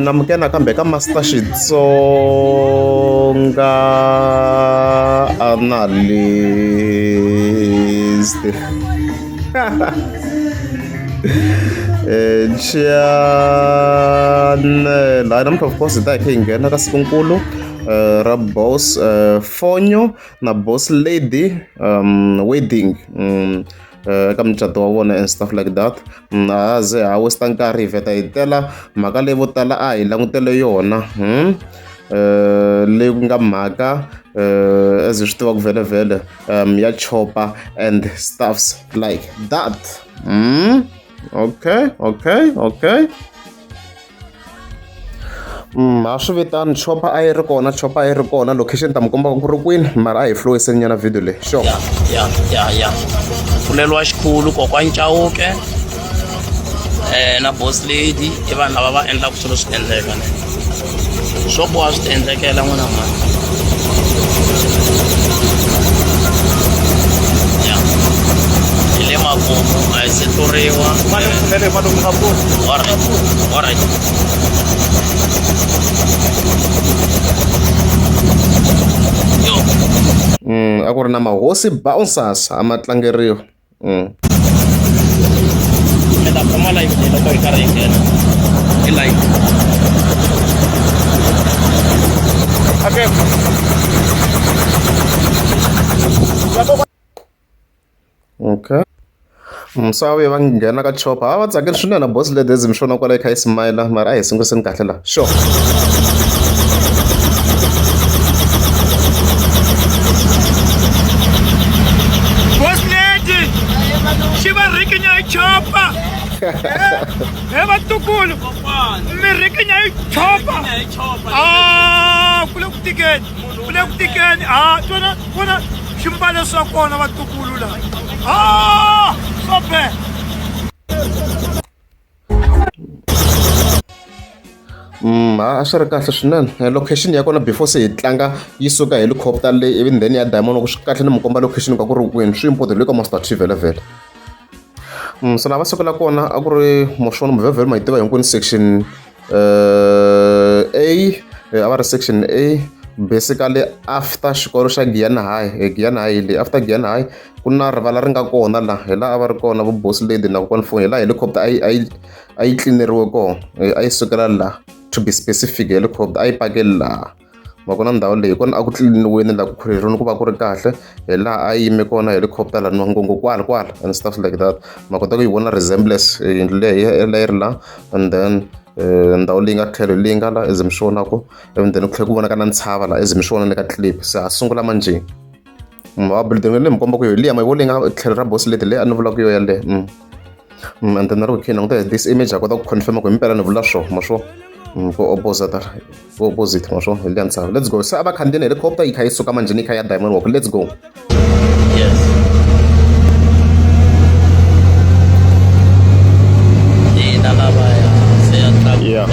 namukena kambe ka Master Xitsonga analyst channel namuntu of course ta khe nghena ka sikunkulu ra boss Fonyo na boss lady wedding ka mucato wa vona and stuff like that. Aze a westa nkarhi veta hi tela mhaka leyi vo tala a hi langutele yona leyi ku nga mhaka as hi swi tiva ku vhele ya chopper and stuffs like that. Okay. A swi vitani chopper a yi ri kona location ta mi komba ku ri kwini mara a hi floweseni nyana video leyi sure ya fuleliwa xikhulu kokwani Chauke na boss lady i vanhu lava va endlaka swilo swi endleka ne swo boha swi ti endlekela n'wana mani ya hi le makumu a hi se tluriwa alright a ku ri na mahosi bouncers a ma tlangeriwa mi ta khoma live loko hi karhi hi nghena i live okay msawe va nghena ka chopper a va tsakeli swinene boss lady ezi mi swona kwala yi kha yi smile mara a hi sunguseni kahle la sure chopper. Eva tukulu. Mirikanya chopper. Kule kutikeni. Tuna shimbala sokona va tukulu la. Sope. A swi ri kahle swinene location ya kona before se hi tlanga yi suka helicopter leyi even then ya diamond ku swi kahle ni mi komba location ka ku ri kwini swi important le ka Master Chief vele so lava sukela kona a ku ri moxona muvhevhelo ma yi tiva hinkwini section A a va ri section A basically after xikolo xa Giyani High leyi after Giyani High ku na rivala ri nga kona la hi laha a va ri kona vo boss lady na kokwana Fonyo laha helicopter a yi cleaneriwe kona a yi sukela la to be specific helicopter a yi pakeli laha makona ndhawu leyi kona a ku tliliniweni la ku khuleriweni ku va ku ri kahle hi laha a yime kona helicopter la nongongo kwala and stuff like that ma kota ku yi vona resemblance yindlu leyi ri la and then ndhawu leyi nga tlhelo leyi nga la ezi mi swonaku and then ku tlhela ku vonaka na ntshava la ezi mi swona le ka clip se a sungula manjeni va building leyi mi komba ku yo liya ma yi vo leyi nga tlhelo ra boss leti leyi a ni vula ku yo yaleyo and then ri ku khe languta this image a kota ku confirm ku himpela ni vula swo ma swo go opposite masho hi liya ntshava let's go se a va khandziyeni helicopter yi kha yi suka manjeni yi kha ya diamond walk let's go yes ina lavaya se ya tlakuka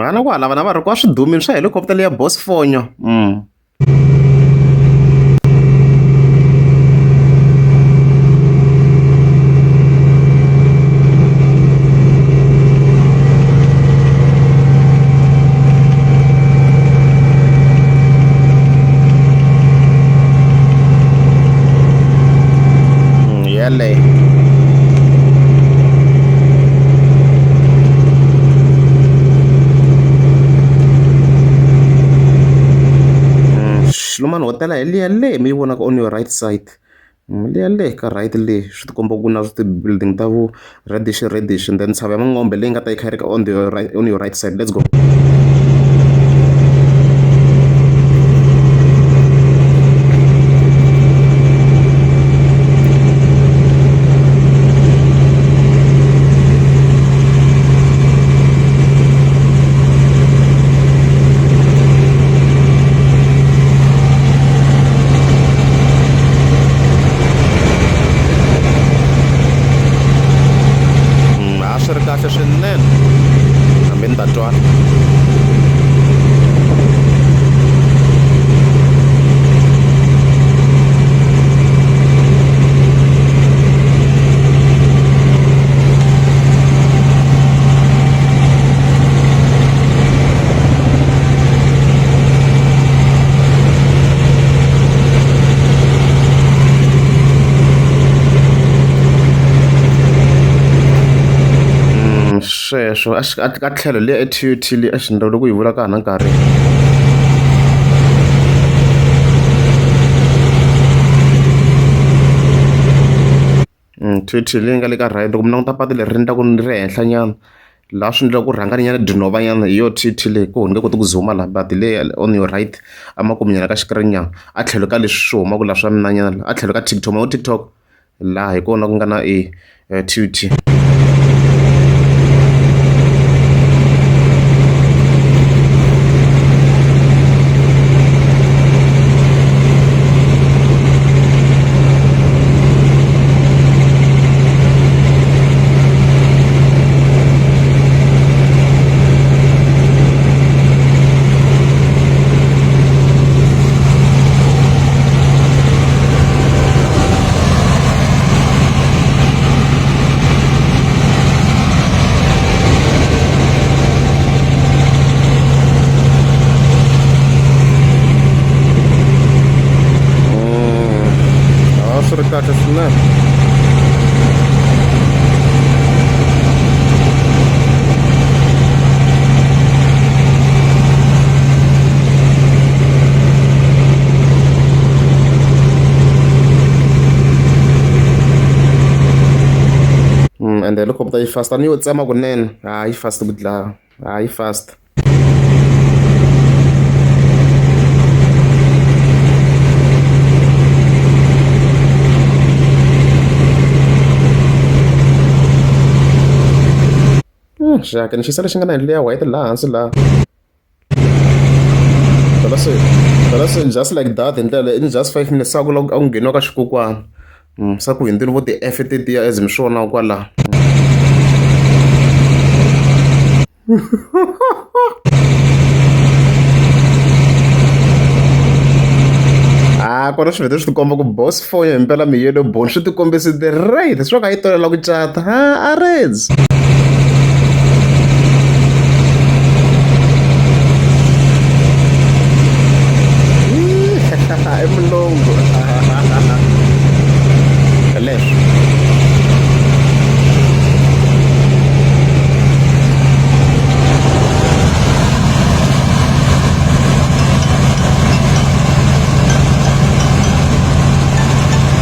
ana ku halava na va ri kwa swidumini swa helicopter leya boss Fonyo yale Shloman ho tala hi liya le mi yi vonaka on your right side liya le ka right le swi ti komba ku na swi ti building ta vu reddish and then tshava ya mangombe leyi nga ta yi kha yi ri ka on your right side let's go swinene hambi ni ta twana sweswo ka tlhelo le TUT le a xi ndrawule ku yi vula ka ha na nkarhi. TUT leyi nga le ka right loko mi languta patu leri ri endlaku ni ri henhlanyana laha swi endlaka ku rhanga ni nyana dinovanyana hi yo TUT leyi ku ni nge koti ku zooma laha but le on your right emakumunyana ka xikirinyana a tlhelo ka leswi swi humaka laha swa minanyana a tlhelo ka TikTok laha hi kona ku nga na TUT. Swi ri kahle swinene. Ende helicopter yi fast a ni yo tsema kunene yi fast ku dlaya yi fast. Xaka ni xisa lexi nga na endle ya white laha hansi laha. Phela se just like that hi ndlela in just 5 minutes sa ku loko a ku ngheniwa ka xikukwana. Sa ku hindzini vo ti-F tetiya as mi swi vonaka kwalaha. Kona swi vhete swi ti komba ku boss phone himpela mi yellow bone swi ti kombisi the right swo ka yi tolela ku cata a reds. I mulungu leswi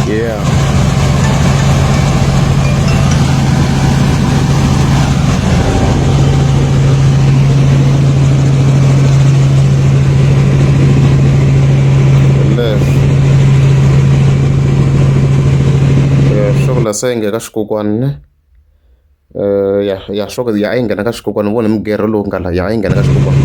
yeah. Shokula se nghena ka xikokwani ne ya shoko ya yi nghena ka xikokwani vona migero lowu nga la ya yi nghena ka xikokwani.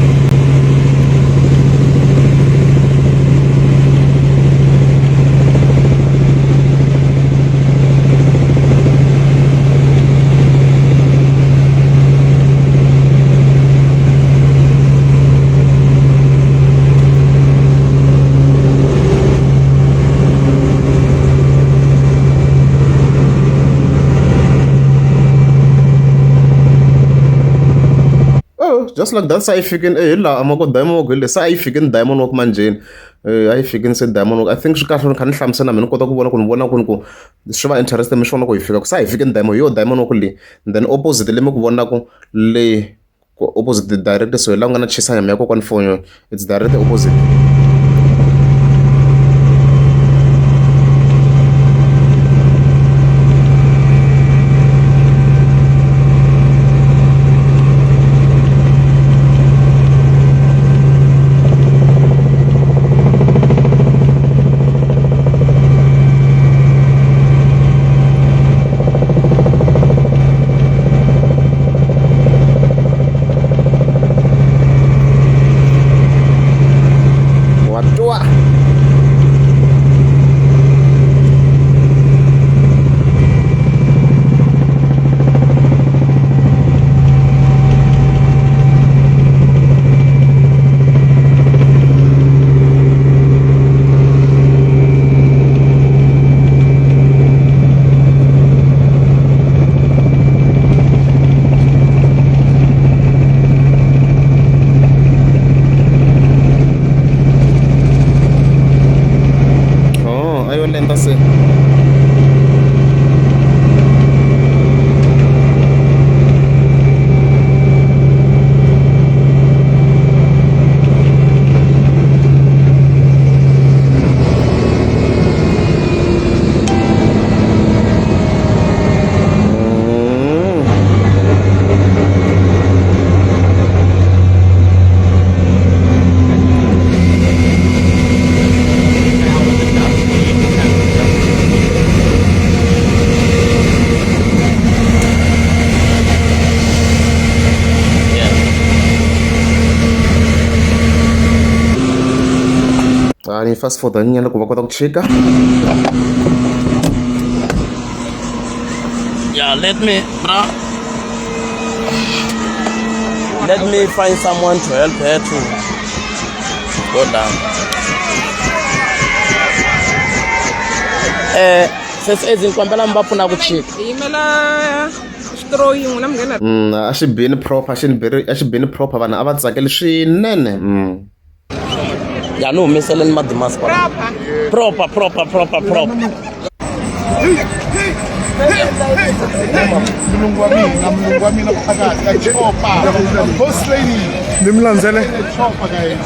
Just like that sa yi fikini laha amako diamond walk le sa yi fikini diamond walk manjeni a yi fikini se diamond walk I think swi kahle ni kha ni hlamusela mina ni kota ku vona ku ni vona ku ni ku swi va interested mi swi vona ku yi fika ku sa yi fikini diamond yo diamond walk leyi then opposite le mi ku vonaku le opposite direct so laha ku nga na chisanyama ya kokwani fonyo it's direct opposite. ni fast forward nyana ku va kota ku chika. Yeah, let me find someone to help her to go down. Sesi ezinkwambela mbapfuna ku chika. Yimela straw yin'we na munghana. A xi bini proper vanhu a va tsakeli swinene. Ya no humeseleni madimas kwala. Proper. Mulungu wa mina phakathi achopa. Boss lady. Nimlandzele. Achopa guys.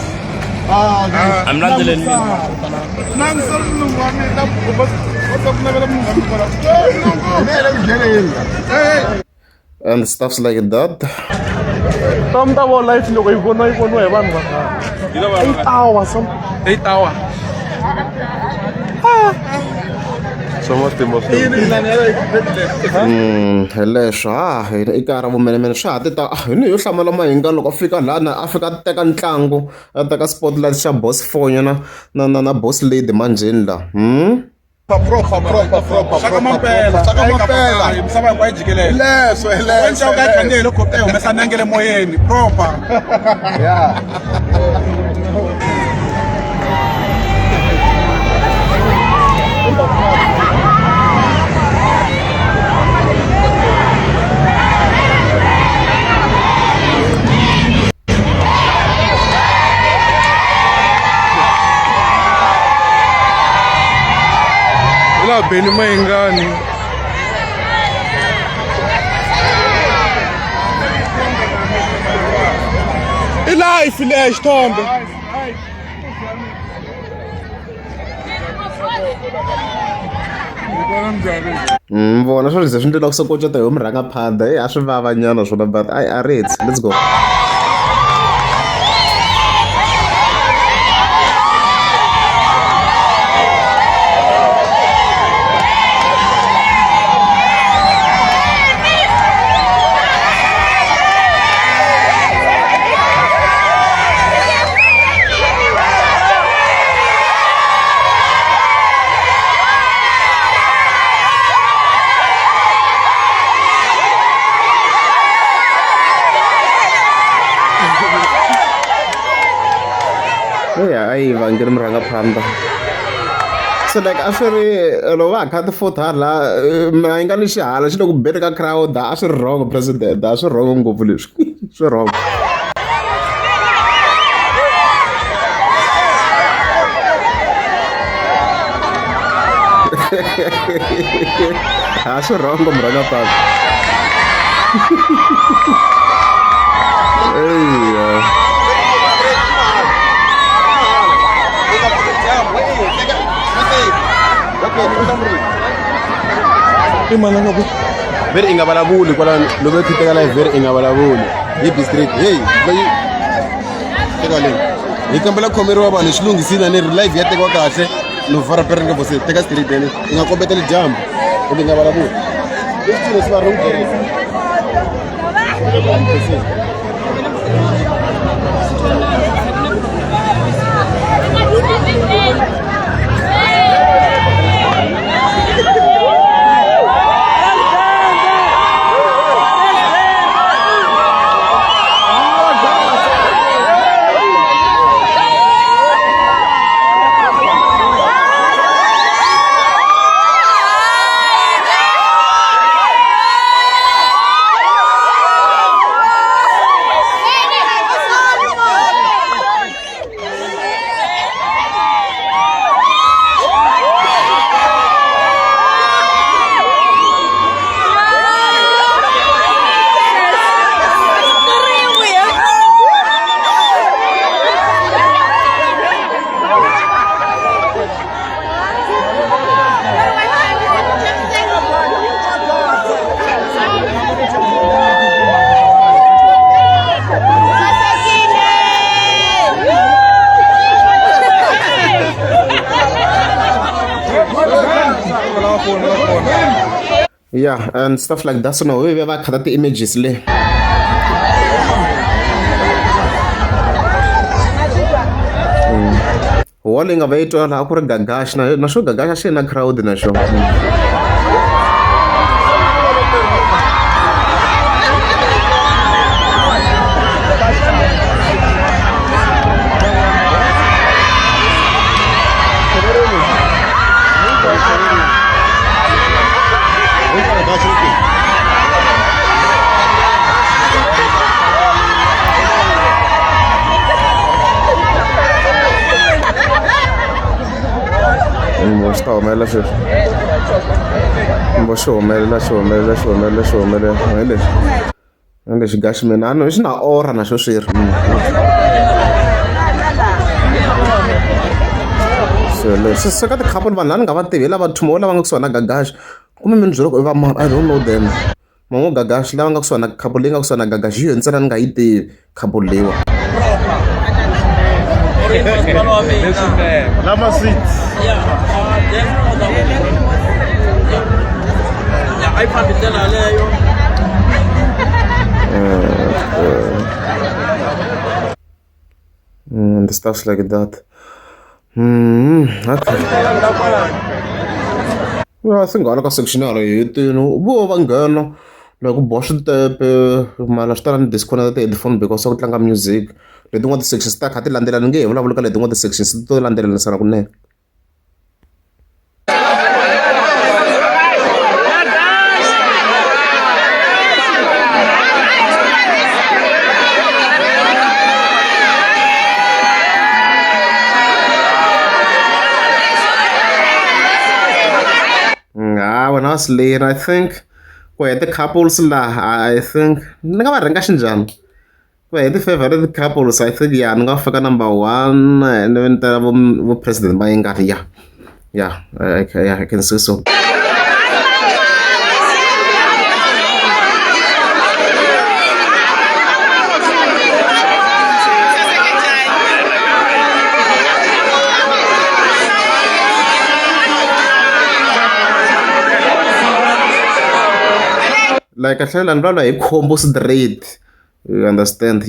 I'm not telling you. Nansel mulungu wa mina boss kunavela munhu wa mina. And stuffs like that. Tamta wo life loko yi vona hi vanhu va khale. 8 hours. 8 hours. Leswo hina i kaya ra vumenemene swa ha ti ta hini yo hlamala mahinga loko a fika lana a fika a teka ntlangu a teka spotlight xa boss Fonyo na boss lady manjeni la Proper. Saka mampela. Misava kwa jikelele. Leso. Wenza ukakhandela helicopter umesa nangele moyeni. Proper. Yeah. La beni mahingani. Life le xithombe. vona swo ze swi endlela ku sokoteta hi murhangaphandla a swi vava nyana swona but a reti let's go. Ai va ngiri murhangaphandla. So like a swi ri loko va ha kha ti-photo hala a nga ni xihala xi le ku beni ka crowd a swi ri wrong president a swi wrong ngopfu leswi swi wrong. A swi wrong murhangaphandla. Veri ingabalabuli kwala loko khiteka la veri ingabalabuli hi district hey bayi teka le hi kambela khomeri wa vanhu xilunghisina ni live ya tekiwa kahle no vara perenge bose teka street ene inga kombetela jambo ibi ingabalabuli leswi swi va ro ngere Yeah, and stuff like that. So no, we have cut the images le. wa leyi nga va yi twa laha ku ri Gagash na xo Gagash a xi na crowd na xo swi ta humelela sweswi xi humelela hi lexi Gashman a no xi na ora na xo swi ri se ka ti-couple vanhu lava ni nga va tivi lava thumo lava nga kusuhana na Gagash kumbe mi ni byela ku i va mani I don't know them man'wo Gagash lava nga kusuhana couple leyi nga kusuhana na Gagash hiyo ntsena ni nga yi tivi couple leyiwa Lama sweet. And stuff like that. Okay. Well, I think I like a section out of it, you know. Wo va nghena loko boxa switepe mara swi tala ni disconnect headphone because a ku tlanga music letin'wana ti-sections ta kha ti landzelana ni nge he vulavula ka letin'wana ti-sections to landzelerisana kunene when I was late, I think the couples I think ni nga va rhenga xinjhani the favorite couples I think ni nga fika number 1 and then vo president va ingati I can say so like I tlhela ni vulavula hi combo straight you understand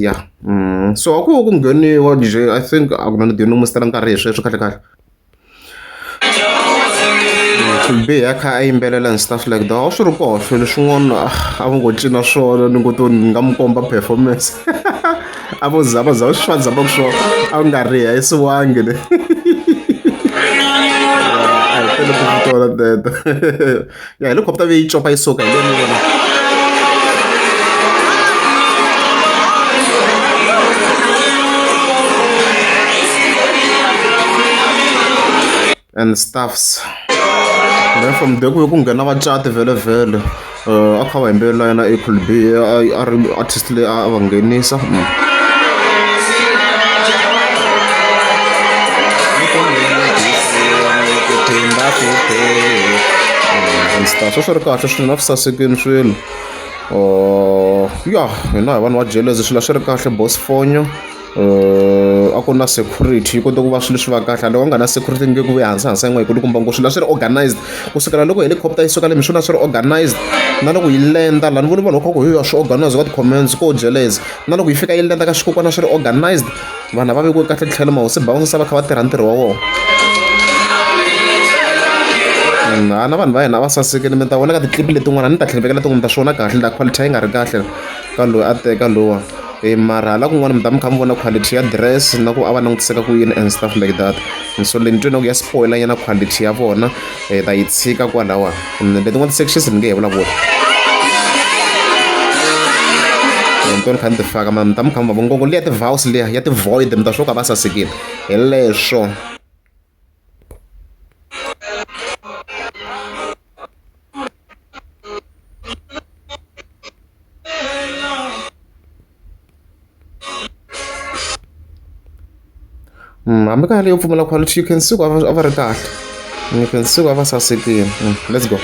so a ku ku ngheniwa nje I think a ku na ni dinumistela nkarhi hi sweswo kahle to be a kha a yimbelela and stuff like that a swi ri koxe leswin'wana a vo ngo cina swona ni ngo to ni nga mu komba performance a vo zama swifadza va ku swo a ku nga ri a isiwangi le a hi tele ku tola teto helicopter ve yi copa yi suka hi le ni vona and stuffs then from there ku nghena vacati vhele a kha va yimbelela yena Equal B a ri artist leyi a va nghenisa and stuff swo swi ri kahle swinene a swi sasekini swilo hina hi vanhu va jealous swilo swi ri kahle boss fonyo a ku na security yi kota ku va swilo leswi va kahle loko nga na security nge ku ve hansi yin'we hi ku komba ngo swilo swi ri organized kusukela loko helicopter yi suka le mixona swi ri organized na loko yi lenda laha ni voni vanhu va kha ku swi organized ka ti-comments ko jealous na loko yi fika yi lenda ka xikokwana swi ri organized vanhu va vekiwe kahle tlhelo mahosi bounce va kha va tirha ntirho wa vona na vanhu va hina va sasekile mi ta vona ka ti-clip letin'wana ni ta tlhela vekela tin'wana ta swona kahle la quality yi nga ri kahle ka loyi a teka lowa mara hala kun'wana mi ta mi kha mi vona quality ya dress na ku a va langutiseka ku yini and stuff like that so le ni twe na ku ya spoiler nyana quality ya vona ta yi tshika kwalawa letin'wana ti-sections ni nge he vulavula ntoni kha ni ti faka mi ta mi kha mi va vongongo liya ti-vows liya ya ti-void mi ta swo ka va sasekile hi leswo hambi ka leyo pfumala quality you can see ku a va ri kahle you can see ku a va sasekile let's go